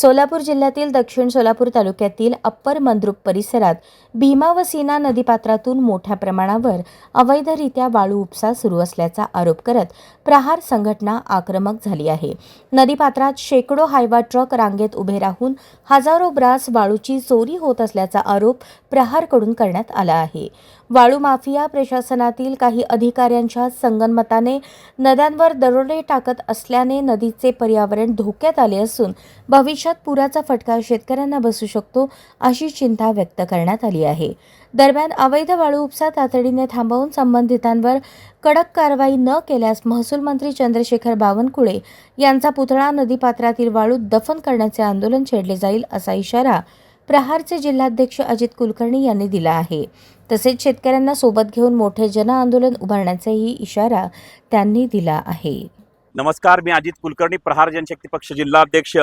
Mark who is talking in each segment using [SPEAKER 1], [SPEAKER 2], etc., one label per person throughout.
[SPEAKER 1] सोलापूर जिल्ह्यातील दक्षिण सोलापूर तालुक्यातील अप्पर मंद्रुप परिसरात भीमा व सीना नदीपात्रातून मोठ्या प्रमाणावर अवैधरित्या वाळू उपसा सुरू असल्याचा आरोप करत प्रहार संघटना आक्रमक झाली आहे. नदीपात्रात शेकडो हायवा ट्रक रांगेत उभे राहून हजारो ब्रास वाळूची चोरी होत असल्याचा आरोप प्रहारकडून करण्यात आला आहे. वाळू माफिया प्रशासनातील काही अधिकाऱ्यांच्या संगनमताने नद्यांवर दरोडे टाकत असल्याने नदीचे पर्यावरण धोक्यात आले असून भविष्यात पुराचा फटका शेतकऱ्यांना बसू शकतो अशी चिंता व्यक्त करण्यात आली आहे. दरम्यान अवैध वाळू उपसा तातडीने थांबवून संबंधितांवर कडक कारवाई न केल्यास महसूल मंत्री चंद्रशेखर बावनकुळे यांचा पुतळा नदीपात्रातील वाळू दफन करण्याचे आंदोलन छेडले जाईल असा इशारा प्रहारचे जिल्हाध्यक्ष अजित कुलकर्णी यांनी दिला आहे. तसेच शेतकऱ्यांना सोबत घेऊन मोठे जन आंदोलन उभारण्याचाही इशारा त्यांनी दिला आहे.
[SPEAKER 2] नमस्कार, मी अजित कुलकर्णी, प्रहार जनशक्ती पक्ष जिल्हाध्यक्ष.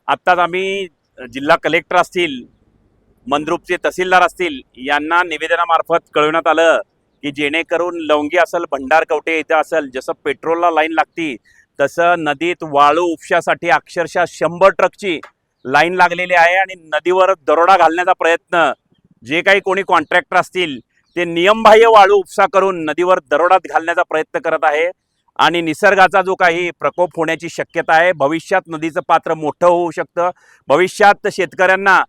[SPEAKER 2] आत्ताच आम्ही जिल्हा कलेक्टर असतील, मंद्रुपचे तहसीलदार असतील यांना निवेदनामार्फत कळवण्यात आलं की जेणेकरून लवंगी असेल, भंडारकवटे इथं असेल, जसं पेट्रोलला लाईन लागती तसं नदीत वाळू उपशासाठी अक्षरशः 100 ट्रकची लाईन लागलेली आहे आणि नदीवर दरोडा घालण्याचा प्रयत्न जे काही कोणी कॉन्ट्रॅक्टर असतील ते नियमबाह्य वाळू उपसा करून नदीवर दरोडा घालण्याचा प्रयत्न करत आहे आणि निसर्गाचा जो काही प्रकोप होण्याची शक्यता आहे. भविष्यात नदीचं पात्र मोठं होऊ शकतं. भविष्यात शेतकऱ्यांना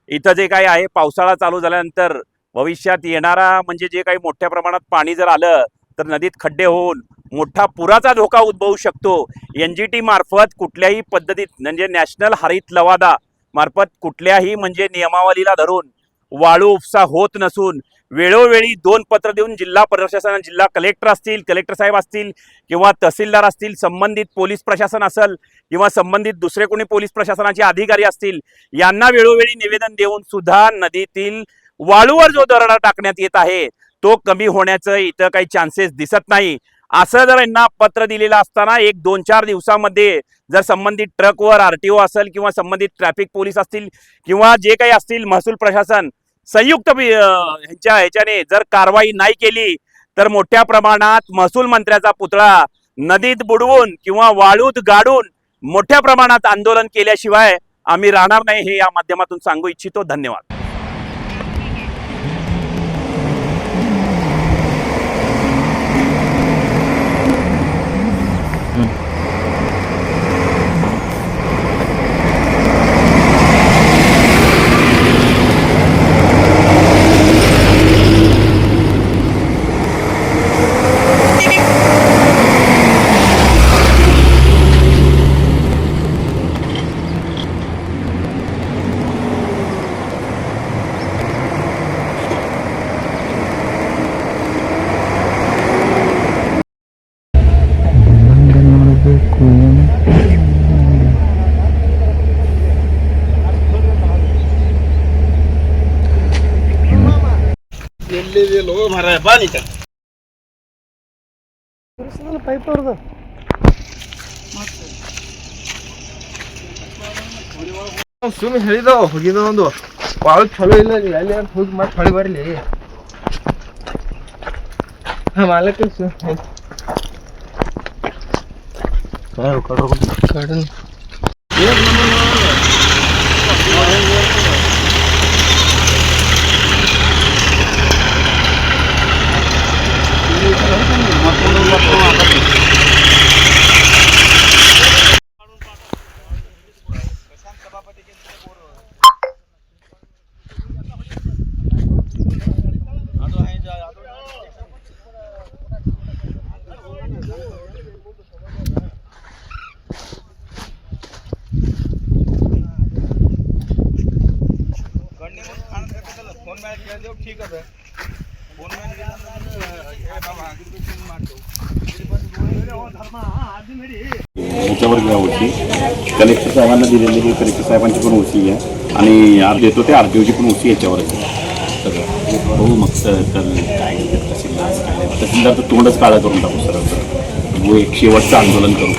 [SPEAKER 2] इथं जे काही आहे, पावसाळा चालू झाल्यानंतर भविष्यात येणारा म्हणजे जे काही मोठ्या प्रमाणात पाणी जर आलं तर नदीत खड्डे होऊन मोठा पुराचा धोका उद्भवू शकतो. NGT मार्फत कुठल्याही पद्धतीत म्हणजे नॅशनल हरित लवादा मार्फत कुठल्याही म्हणजे नियमावलीला धरून वाळू उपसा होत नसून वेळोवेळी 2 पत्र देऊन जिल्हा प्रशासन, जिल्हा कलेक्टर असतील, कलेक्टर साहेब असतील किंवा तहसीलदार असतील, संबंधित पोलीस प्रशासन असेल किंवा संबंधित दुसरे कोणी पोलीस प्रशासनाचे अधिकारी असतील यांना वेळोवेळी निवेदन देऊन सुद्धा नदीतील वाळूवर जो दरोडा टाकण्यात येत आहे तो कमी होण्याचं इथं काही चान्सेस दिसत नाही. असं जर यांना पत्र दिलेलं असताना 1-2-4 दिवसामध्ये जर संबंधित ट्रकवर RTO असेल किंवा संबंधित ट्रॅफिक पोलीस असतील किंवा जे काही असतील महसूल प्रशासन संयुक्त ह्याच्याने जर कारवाई नाही केली तर मोठ्या प्रमाणात महसूल मंत्र्याचा पुतळा नदीत बुडवून किंवा वाळूत गाडून मोठ्या प्रमाणात आंदोलन केल्याशिवाय आम्ही राहणार नाही, हे या माध्यमातून सांगू इच्छितो. धन्यवाद.
[SPEAKER 3] ಸುಮ್ ಹೇಳಿದ ಹೋಗಿದ ಒಂದು ಬಾಳ ಚಲೋ ಇಲ್ಲ ಅಲ್ಲಿ ಅಂತ ಹೋಗಿ ಮತ್ತೆ ಹೊಳಿ ಬರ್ಲಿ ಮಾಲಕ ಕಡನ್ ठीक है फोन
[SPEAKER 4] ह्याच्यावर घ्या होती कलेक्टर साहेबांना दिलेली कलेक्टर साहेबांची पण ओसी आहे आणि आज देतो ते RTOची पण ओसी याच्यावर आहे सगळं. हो मग सर तर काय तहसीलदार तर तोंडच काळा करून टाकू सर. वो एक शेवटचं आंदोलन करू.